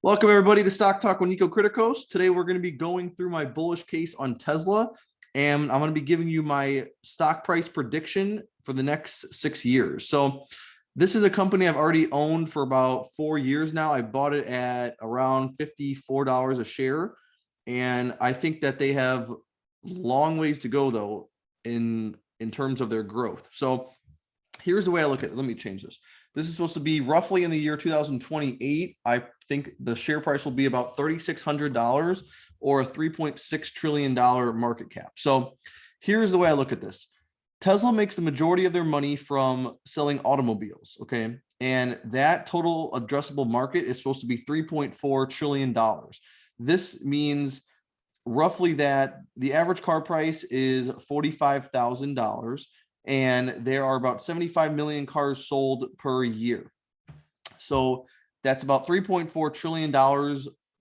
Welcome everybody to Stock Talk with Nico Kritikos. Today we're going to be going through my bullish case on Tesla, and I'm going to be giving you my stock price prediction for the next 6 years. So this is a company I've already owned for about 4 years now. I bought it at around $54 a share, and I think that they have long ways to go though in terms of their growth. So here's the way I look at it. Let me change this. This is supposed to be roughly in the year 2028. I think the share price will be about $3,600 or a $3.6 trillion market cap. So here's the way I look at this. Tesla makes the majority of their money from selling automobiles, okay? And that total addressable market is supposed to be $3.4 trillion. This means roughly that the average car price is $45,000. And there are about 75 million cars sold per year. So that's about $3.4 trillion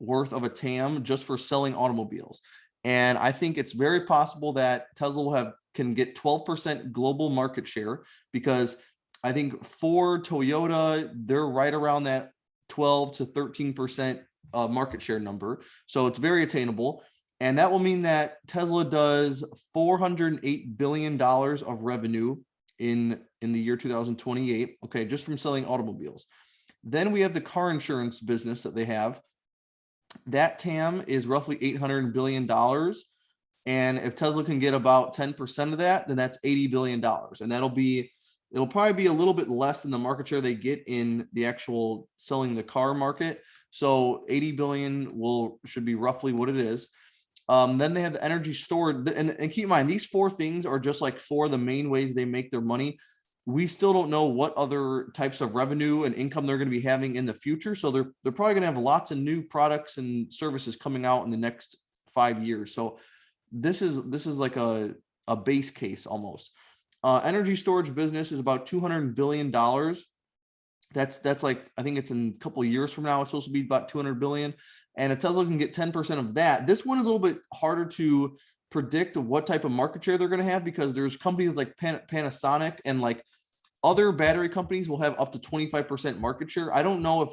worth of a TAM just for selling automobiles. And I think it's very possible that Tesla can get 12% global market share, because I think Ford, Toyota, they're right around that 12 to 13% market share number. So it's very attainable. And that will mean that Tesla does $408 billion of revenue in the year 2028, okay, just from selling automobiles. Then we have the car insurance business that they have. That TAM is roughly $800 billion. And if Tesla can get about 10% of that, then that's $80 billion. And it'll probably be a little bit less than the market share they get in the actual selling the car market. So 80 billion should be roughly what it is. Then they have the energy storage, and keep in mind, these four things are just like four of the main ways they make their money. We still don't know what other types of revenue and income they're going to be having in the future. So they're probably going to have lots of new products and services coming out in the next 5 years. So this is like a base case almost. Energy storage business is about $200 billion. That's like, I think it's in a couple of years from now, it's supposed to be about 200 billion. And if Tesla can get 10% of that, this one is a little bit harder to predict what type of market share they're going to have, because there's companies like Panasonic and like other battery companies will have up to 25% market share. I don't know if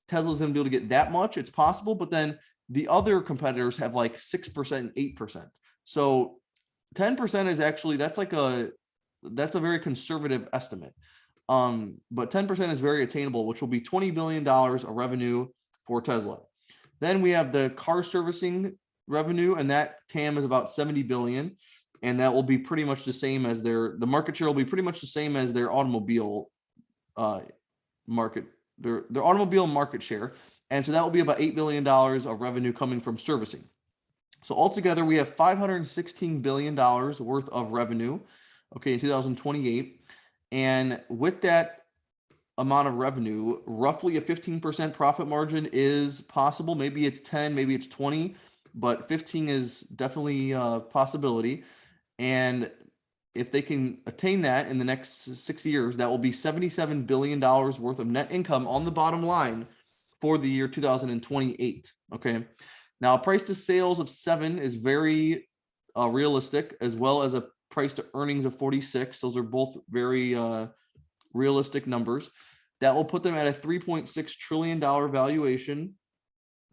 Tesla's going to be able to get that much. It's possible, but then the other competitors have like 6% and 8%. So 10% is actually, that's a very conservative estimate. But 10% is very attainable, which will be $20 billion of revenue for Tesla. Then we have the car servicing revenue, and that TAM is about 70 billion. And that will be pretty much the same as the market share will be pretty much the same as their automobile market, their automobile market share. And so that will be about $8 billion of revenue coming from servicing. So altogether, we have $516 billion worth of revenue, okay, in 2028. And with that amount of revenue, roughly a 15% profit margin is possible. Maybe it's 10, maybe it's 20, but 15 is definitely a possibility. And if they can attain that in the next 6 years, that will be $77 billion worth of net income on the bottom line for the year 2028. Okay. Now, a price to sales of 7 is very realistic, as well as a price to earnings of 46. Those are both very realistic numbers. That will put them at a $3.6 trillion valuation,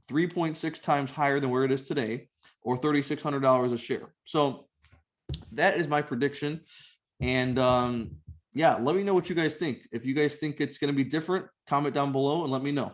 3.6 times higher than where it is today, or $3,600 a share. So that is my prediction. And yeah, let me know what you guys think. If you guys think it's going to be different, comment down below and let me know.